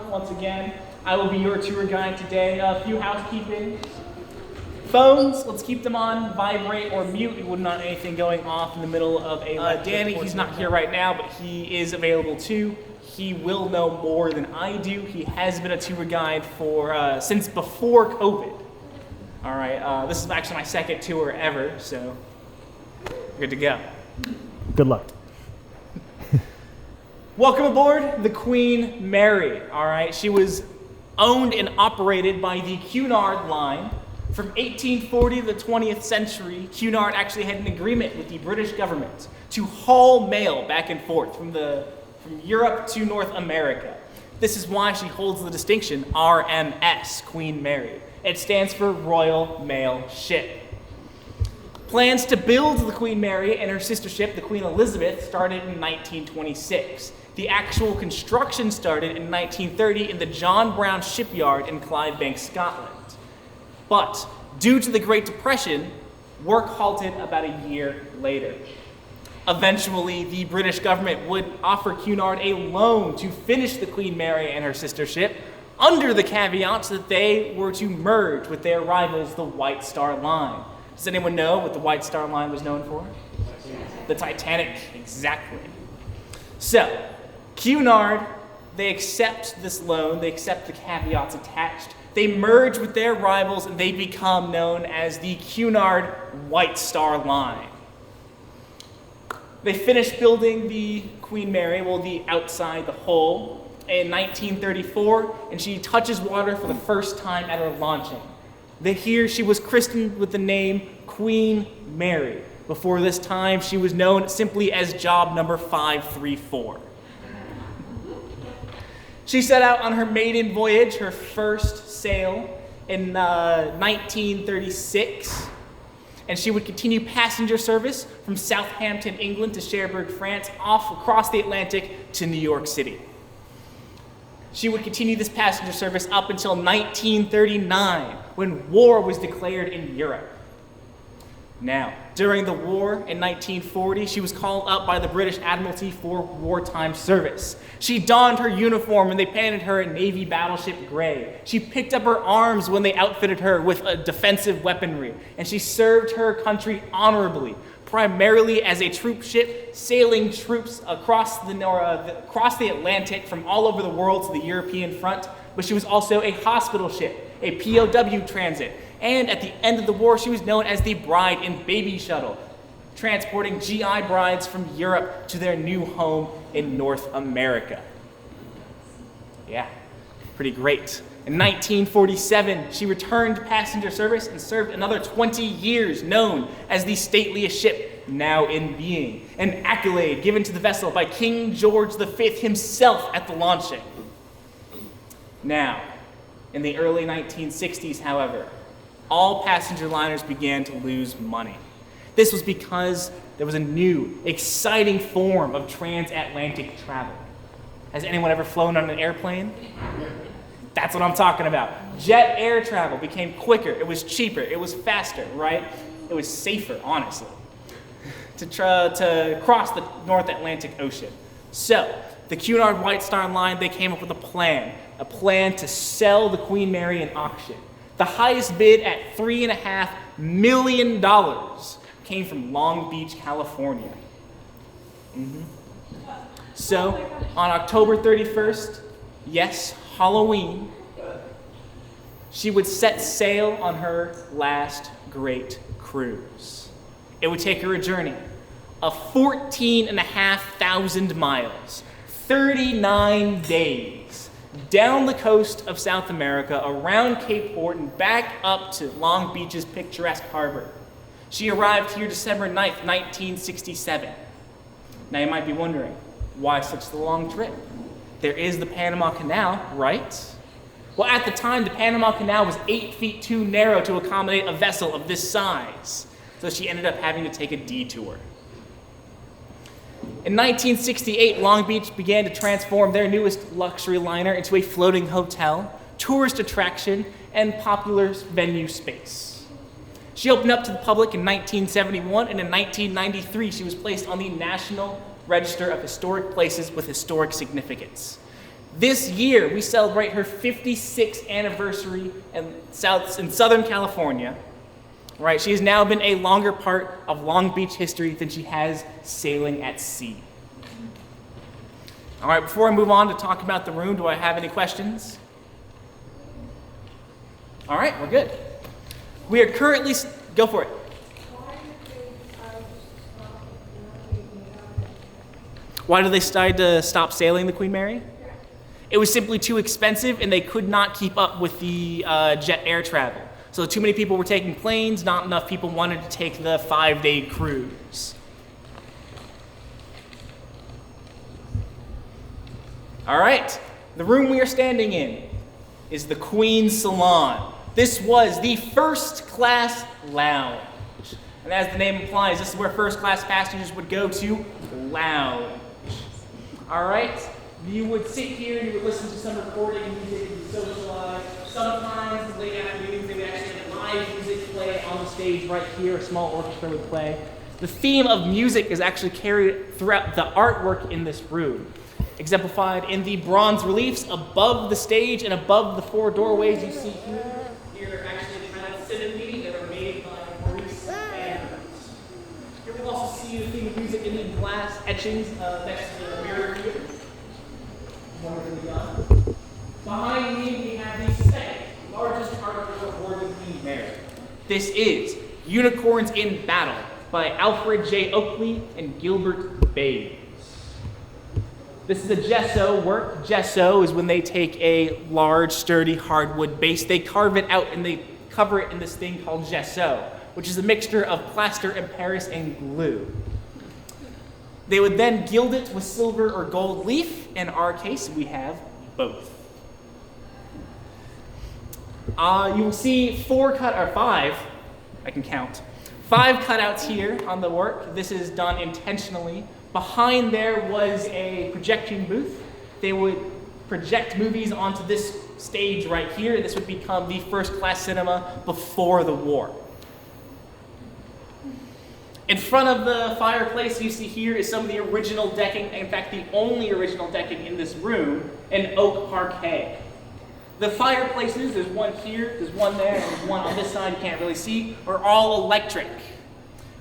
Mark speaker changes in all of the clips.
Speaker 1: once again. I will be your tour guide today. A few housekeeping. Phones, let's keep them on vibrate or mute. We wouldn't want anything going off in the middle of a Danny, he's not here right now, but he is available too. He will know more than I do. He has been a tour guide for since before COVID. All right, this is actually my second tour ever, so good to go.
Speaker 2: Good luck.
Speaker 1: Welcome aboard the Queen Mary. All right, she was owned and operated by the Cunard Line. From 1840 to the 20th century, Cunard actually had an agreement with the British government to haul mail back and forth from Europe to North America. This is why she holds the distinction RMS Queen Mary. It stands for Royal Mail Ship. Plans to build the Queen Mary and her sister ship, the Queen Elizabeth, started in 1926. The actual construction started in 1930 in the John Brown Shipyard in Clydebank, Scotland. But due to the Great Depression, work halted about a year later. Eventually, the British government would offer Cunard a loan to finish the Queen Mary and her sister ship under the caveats that they were to merge with their rivals, the White Star Line. Does anyone know what the White Star Line was known for? The Titanic, exactly. So, Cunard, they accept this loan, they accept the caveats attached, they merge with their rivals and they become known as the Cunard White Star Line. They finished building the Queen Mary, well, the outside, the hull, in 1934, and she touches water for the first time at her launching. Here she was christened with the name Queen Mary. Before this time, she was known simply as job number 534. She set out on her maiden voyage, her first sail, in 1936, and she would continue passenger service from Southampton, England to Cherbourg, France, off across the Atlantic to New York City. She would continue this passenger service up until 1939, when war was declared in Europe. Now, during the war in 1940, she was called up by the British Admiralty for wartime service. She donned her uniform and they painted her a Navy battleship gray. She picked up her arms when they outfitted her with defensive weaponry, and she served her country honorably, primarily as a troop ship, sailing troops across the Atlantic from all over the world to the European front, but she was also a hospital ship, a POW transit, and at the end of the war, she was known as the Bride and Baby Shuttle, transporting GI brides from Europe to their new home in North America. Yeah, pretty great. In 1947, she returned to passenger service and served another 20 years, known as the stateliest ship now in being, an accolade given to the vessel by King George V himself at the launching. Now, in the early 1960s, however, all passenger liners began to lose money. This was because there was a new, exciting form of transatlantic travel. Has anyone ever flown on an airplane? That's what I'm talking about. Jet air travel became quicker, it was cheaper, it was faster, right? It was safer, honestly, to cross the North Atlantic Ocean. So, the Cunard White Star Line, they came up with a plan to sell the Queen Mary in auction. The highest bid at $3.5 million came from Long Beach, California. So, on October 31st, yes, Halloween, she would set sail on her last great cruise. It would take her a journey of 14,500 miles, 39 days, down the coast of South America, around Cape Horn, and back up to Long Beach's picturesque harbor. She arrived here December 9th, 1967. Now you might be wondering, why such a long trip? There is the Panama Canal, right? Well, at the time, the Panama Canal was 8 feet too narrow to accommodate a vessel of this size, so she ended up having to take a detour. In 1968, Long Beach began to transform their newest luxury liner into a floating hotel, tourist attraction, and popular venue space. She opened up to the public in 1971, and in 1993, she was placed on the National Register of Historic Places with Historic Significance. This year, we celebrate her 56th anniversary in Southern California. Right, she has now been a longer part of Long Beach history than she has sailing at sea. All right, before I move on to talk about the room, do I have any questions? All right, we're good. We are currently, go for it. Why did they decide to stop sailing the Queen Mary? It was simply too expensive and they could not keep up with the jet air travel. So too many people were taking planes, not enough people wanted to take the 5-day cruise. All right, the room we are standing in is the Queen's Salon. This was the first class lounge. And as the name implies, this is where first class passengers would go to lounge. All right, you would sit here, you would listen to some recording music, you would socialize. Sometimes in the late afternoons, they would actually have live music play on the stage right here. A small orchestra would play. The theme of music is actually carried throughout the artwork in this room, exemplified in the bronze reliefs above the stage and above the 4 doorways you see here. Here are actually transcendently that are made by Maurice Anders. Here we'll also see the theme of music in the glass etchings next to the mirror here. Behind me, we have the second largest artwork aboard the Queen Mary. This is Unicorns in Battle by Alfred J. Oakley and Gilbert Bayes. This is a gesso work. Gesso is when they take a large, sturdy hardwood base, they carve it out and they cover it in this thing called gesso, which is a mixture of plaster of Paris and glue. They would then gild it with silver or gold leaf. In our case, we have both. You will see 5, I can count, 5 cutouts here on the work. This is done intentionally. Behind there was a projection booth. They would project movies onto this stage right here. This would become the first class cinema before the war. In front of the fireplace you see here is some of the original decking, in fact the only original decking in this room, in oak parquet. The fireplaces, there's one here, there's one there, and there's one on this side you can't really see, are all electric.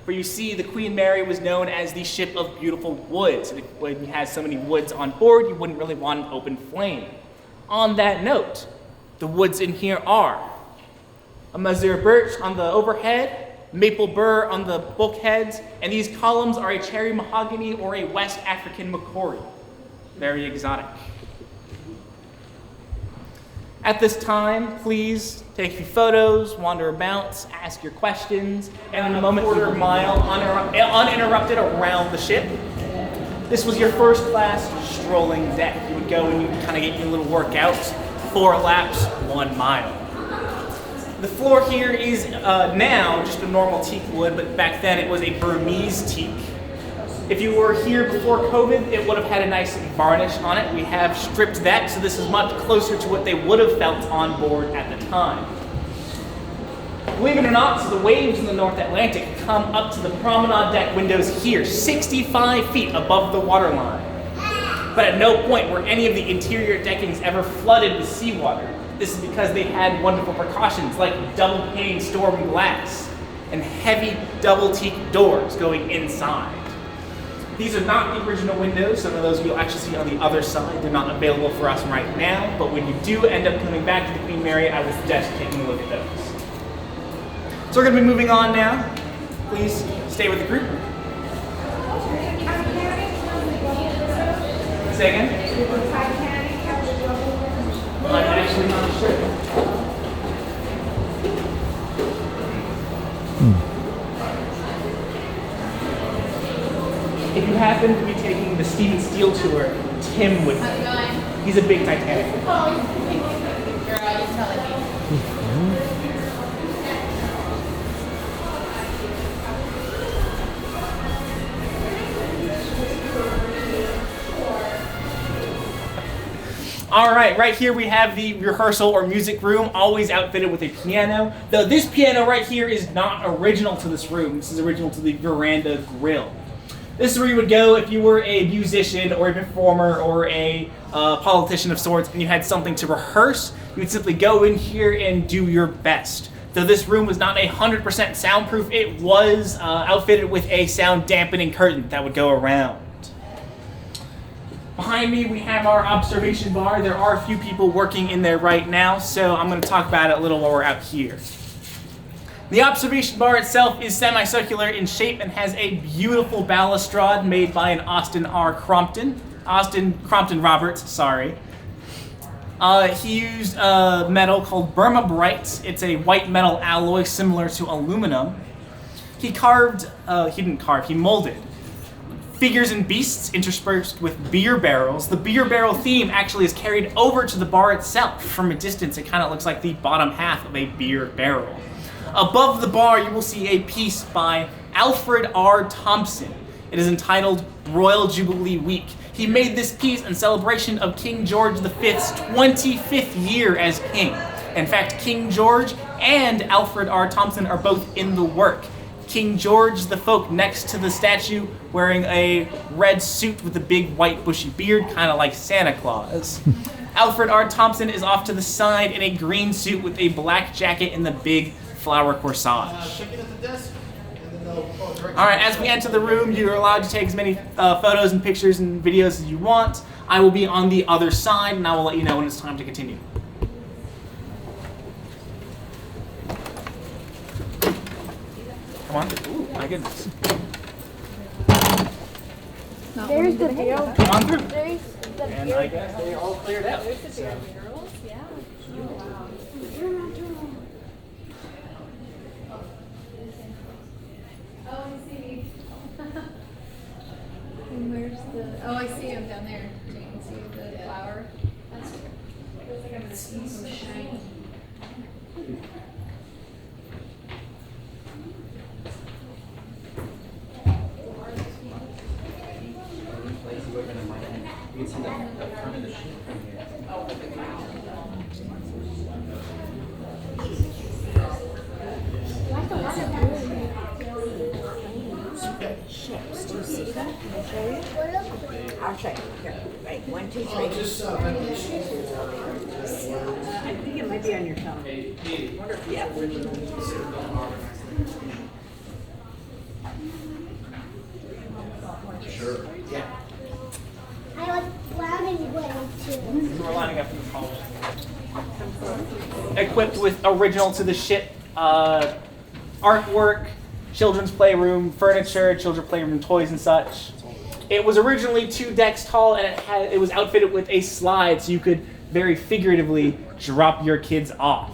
Speaker 1: Where you see the Queen Mary was known as the ship of beautiful woods. When you had so many woods on board, you wouldn't really want an open flame. On that note, the woods in here are a mazur birch on the overhead, maple burr on the bulkheads, and these columns are a cherry mahogany or a West African macquarie. Very exotic. At this time, please take your photos, wander about, ask your questions, and in a moment, 1/4 mile uninterrupted around the ship. This was your first class strolling deck. You would go and you would kind of get your little workout, 4 laps, 1 mile. The floor here is now just a normal teak wood, but back then it was a Burmese teak. If you were here before COVID, it would have had a nice varnish on it. We have stripped that, so this is much closer to what they would have felt on board at the time. Believe it or not, so the waves in the North Atlantic come up to the promenade deck windows here, 65 feet above the waterline. But at no point were any of the interior deckings ever flooded with seawater. This is because they had wonderful precautions like double pane storm glass and heavy double teak doors going inside. These are not the original windows. Some of those you'll actually see on the other side. They're not available for us right now, but when you do end up coming back to the Queen Mary, I would suggest taking a look at those. So we're going to be moving on now. Please stay with the group. Say again? I'm actually not sure. If you happen to be taking the Stephen Steele tour, Tim would know. He's a big Titanic fan.
Speaker 2: Oh, girl, you're telling me.
Speaker 1: All right here we have the rehearsal or music room, always outfitted with a piano. Though this piano right here is not original to this room. This is original to the veranda grill. This is where you would go if you were a musician or a performer or a politician of sorts and you had something to rehearse, you would simply go in here and do your best. Though this room was not 100% soundproof, it was outfitted with a sound dampening curtain that would go around. Behind me, we have our observation bar. There are a few people working in there right now, so I'm going to talk about it a little while we're out here. The observation bar itself is semicircular in shape and has a beautiful balustrade made by an Austin Crompton Roberts, sorry. He used a metal called Burma Bright. It's a white metal alloy similar to aluminum. He molded figures and beasts interspersed with beer barrels. The beer barrel theme actually is carried over to the bar itself. From a distance, it kind of looks like the bottom half of a beer barrel. Above the bar, you will see a piece by Alfred R. Thompson. It is entitled Royal Jubilee Week. He made this piece in celebration of King George V's 25th year as king. In fact, King George and Alfred R. Thompson are both in the work. King George, the folk next to the statue, wearing a red suit with a big white bushy beard, kind of like Santa Claus. Alfred R. Thompson is off to the side in a green suit with a black jacket and the big flower corsage. Alright, as we enter the room, you're allowed to take as many photos and pictures and videos as you want. I will be on the other side, and I will let you know when it's time to continue. Come on. Ooh, my goodness.
Speaker 3: There's the barrel.
Speaker 1: Come on through.
Speaker 3: There's the
Speaker 1: And I guess they're all cleared out.
Speaker 2: There's the beer barrels, yeah. Oh, wow. Oh, I see. And where's the? Oh, I see him down there. You can see the flower. That's so shiny.
Speaker 4: I'll show you. Here, right, 1, 2, 3. I think it might be on your phone. Yeah.
Speaker 1: Sure. Yeah.
Speaker 3: I was rounding way too.
Speaker 1: We're lining up in the hallway. Equipped with original to the ship artwork, children's playroom, furniture, children's playroom toys and such. It was originally 2 decks tall, and it was outfitted with a slide so you could very figuratively drop your kids off.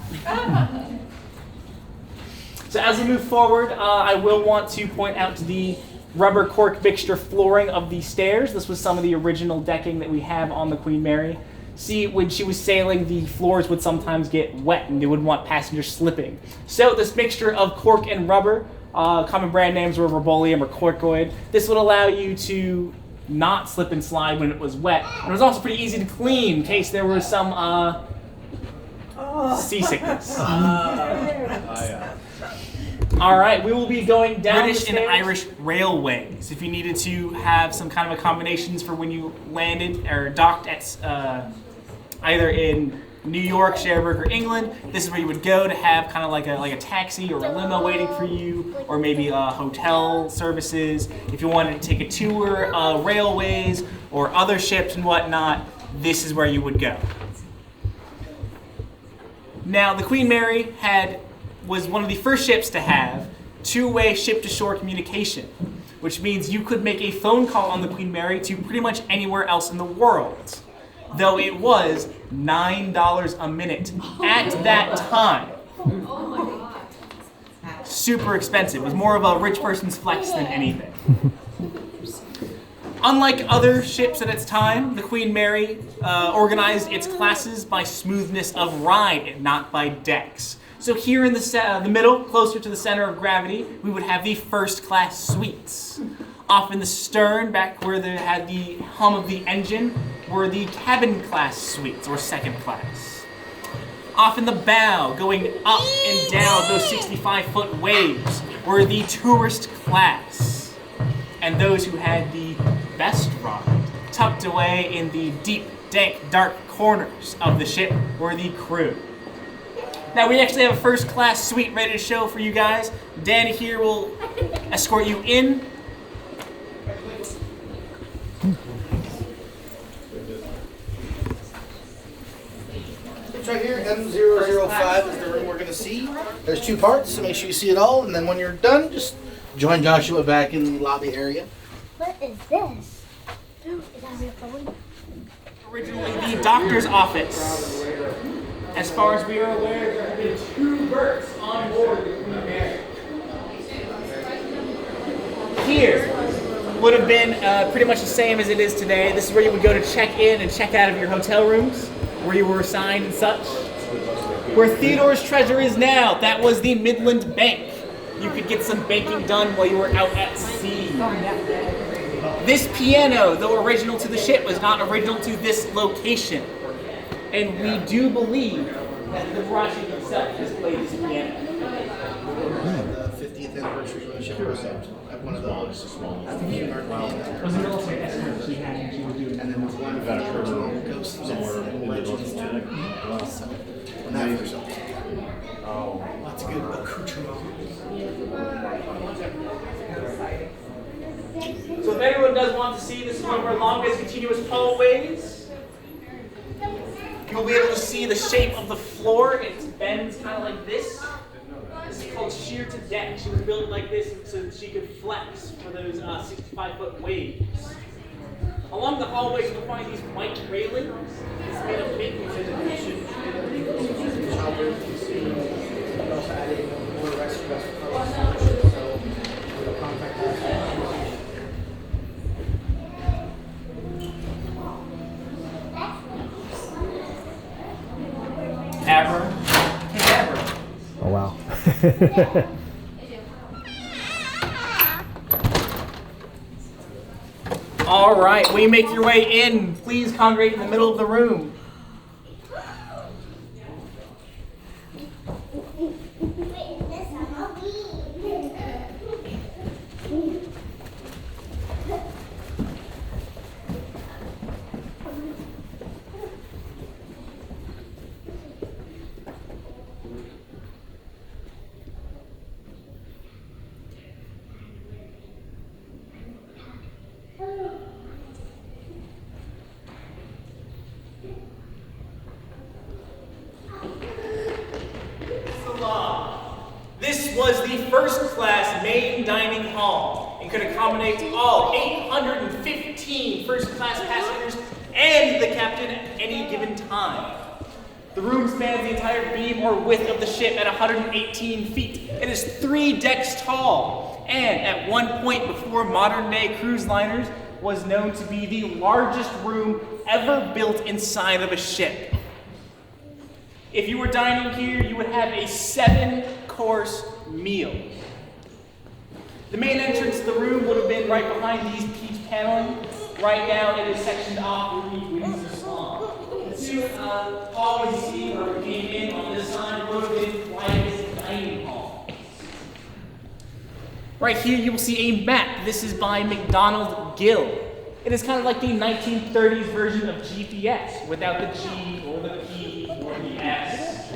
Speaker 1: So as we move forward, I will want to point out the rubber cork mixture flooring of the stairs. This was some of the original decking that we have on the Queen Mary. See, when she was sailing, the floors would sometimes get wet and they would want passengers slipping. So this mixture of cork and rubber, common brand names were Ribolium or Corkoid. This would allow you to not slip and slide when it was wet. And it was also pretty easy to clean in case there was some seasickness. All right, we will be going down British and Irish railways. If you needed to have some kind of accommodations for when you landed or docked at either in New York, Cherbourg, or England, this is where you would go to have kind of like a taxi or a limo waiting for you, or maybe hotel services. If you wanted to take a tour of railways or other ships and whatnot, this is where you would go. Now, the Queen Mary was one of the first ships to have 2-way ship-to-shore communication, which means you could make a phone call on the Queen Mary to pretty much anywhere else in the world, though it was $9 a minute at that time.
Speaker 2: Oh my god.
Speaker 1: Super expensive. It was more of a rich person's flex than anything. Unlike other ships at its time, the Queen Mary organized its classes by smoothness of ride and not by decks. So here in the middle, closer to the center of gravity, we would have the first class suites. Off in the stern, back where they had the hum of the engine, were the cabin class suites, or second class. Off in the bow, going up and down those 65-foot waves, were the tourist class. And those who had the best ride, tucked away in the deep dank, dark corners of the ship were the crew. Now we actually have a first class suite ready to show for you guys. Dan here will escort you in.
Speaker 5: It's right here, M005 is the room we're going to see. There's 2 parts, so make sure you see it all, and then when you're done, just join Joshua back in the lobby area.
Speaker 3: What is this? Is that your phone?
Speaker 1: Originally the doctor's office. As far as we are aware, there have been 2 berths on board the Queen Mary. Here would have been pretty much the same as it is today. This is where you would go to check in and check out of your hotel rooms, where you were assigned and such. Where Theodore's treasure is now, that was the Midland Bank. You could get some banking done while you were out at sea. This piano, though original to the ship, was not original to this location. And we do believe that the Russian himself has played this piano.
Speaker 5: The 50th anniversary of the ship was at one of those.
Speaker 1: It was a military escort she had, and she was doing
Speaker 5: And then there's one of the original ghosts and legends too. When that was up. Oh, that's a good accoutrement.
Speaker 1: So if anyone does want to see, this is one of our longest continuous hallways. You'll be able to see the shape of the floor. It bends kind of like this. This is called shear to deck. She was built like this so that she could flex for those 65-foot waves. Along the hallways, you'll find these white railings. It's made of maple vegetation. Cadabra.
Speaker 6: Oh wow.
Speaker 1: All right, when you make your way in, please congregate in the middle of the room. This was the first-class main dining hall and could accommodate all 815 first-class passengers and the captain at any given time. The room spans the entire beam or width of the ship at 118 feet. It is 3 decks tall, and at one point before modern-day cruise liners was known to be the largest room ever built inside of a ship. If you were dining here, you would have a 7-course meal. The main entrance to the room would have been right behind these peach paneling. Right now, it is sectioned off with the Windsor Salon. The 2 hallways you see where we came in on this side would have been private dining halls. Right here, you will see a map. This is by McDonald Gill. It is kind of like the 1930s version of GPS, without the G or the P or the S.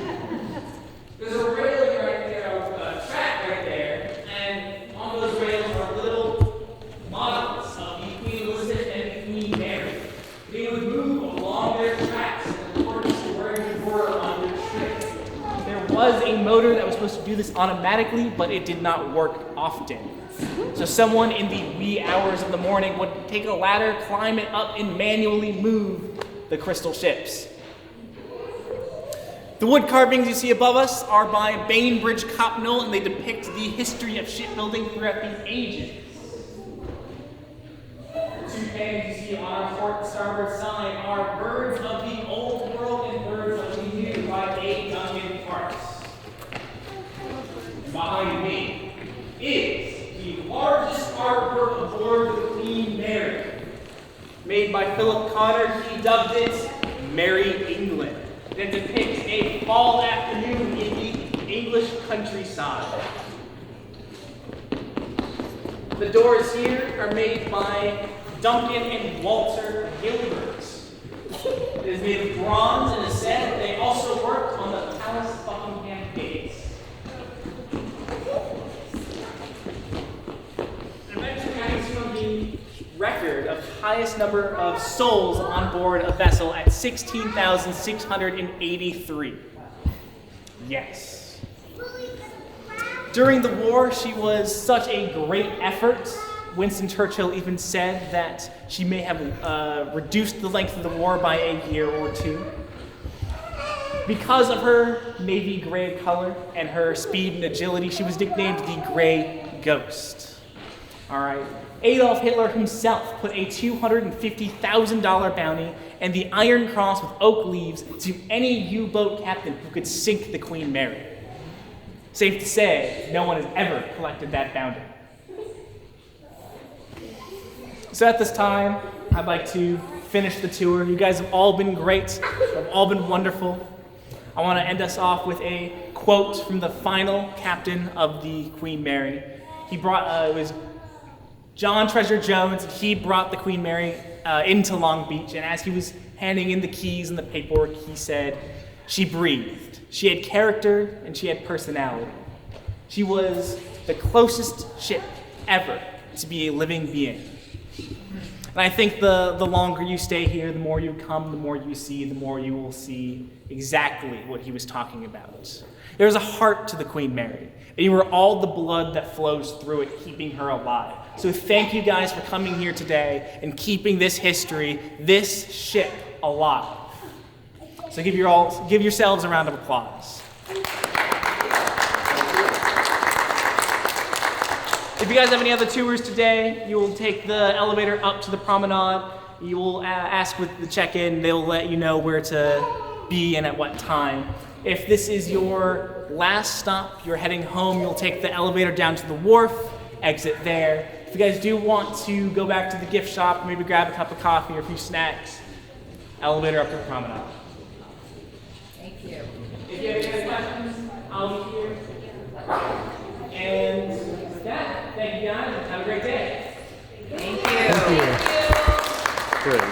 Speaker 1: There's a railing right there, a track right there, and on those rails are little models of the Queen Elizabeth and the Queen Mary. They would move along their tracks in accordance to where you were on your trip. There was a motor that was supposed to do this automatically, but it did not work often. So someone in the wee hours of the morning would take a ladder, climb it up, and manually move the crystal ships. The wood carvings you see above us are by Bainbridge Copnell, and they depict the history of shipbuilding throughout the ages. The 2 pans you see on our port starboard side are Birds of the Old World and Birds of the New by A. Duncan Parks. Behind me is the largest artwork aboard the Queen Mary. Made by Philip Cotter, he dubbed it Merry England. It depicts a fall afternoon in the English countryside. The doors here are made by Duncan and Walter Gilbert. It is made of bronze and is said that they also worked on the Palace Buckingham gates. And eventually, I assume the record of highest number of souls on board a vessel at 16,683. Yes. During the war, she was such a great effort. Winston Churchill even said that she may have reduced the length of the war by a year or two. Because of her navy gray color and her speed and agility, she was nicknamed the Gray Ghost. All right. Adolf Hitler himself put a $250,000 bounty and the Iron Cross with oak leaves to any U-boat captain who could sink the Queen Mary. Safe to say, no one has ever collected that bounty. So at this time, I'd like to finish the tour. You guys have all been great. You've all been wonderful. I want to end us off with a quote from the final captain of the Queen Mary. He brought, it was John Treasure Jones. He brought the Queen Mary into Long Beach, and as he was handing in the keys and the paperwork, he said, "She breathed. She had character and she had personality. She was the closest ship ever to be a living being." And I think the longer you stay here, the more you come, the more you see, the more you will see exactly what he was talking about. There's a heart to the Queen Mary, and you are all the blood that flows through it, keeping her alive. So thank you guys for coming here today and keeping this history, this ship alive. So give yourselves a round of applause. If you guys have any other tours today, you will take the elevator up to the promenade. You will ask with the check-in. They'll let you know where to be and at what time. If this is your last stop, you're heading home, you'll take the elevator down to the wharf, exit there. If you guys do want to go back to the gift shop, maybe grab a cup of coffee or a few snacks, elevator up to the promenade.
Speaker 2: Thank you.
Speaker 1: If you have any other questions, I'll be here. And with that, thank you guys and have a great day.
Speaker 2: Thank you.
Speaker 6: Thank you. Good.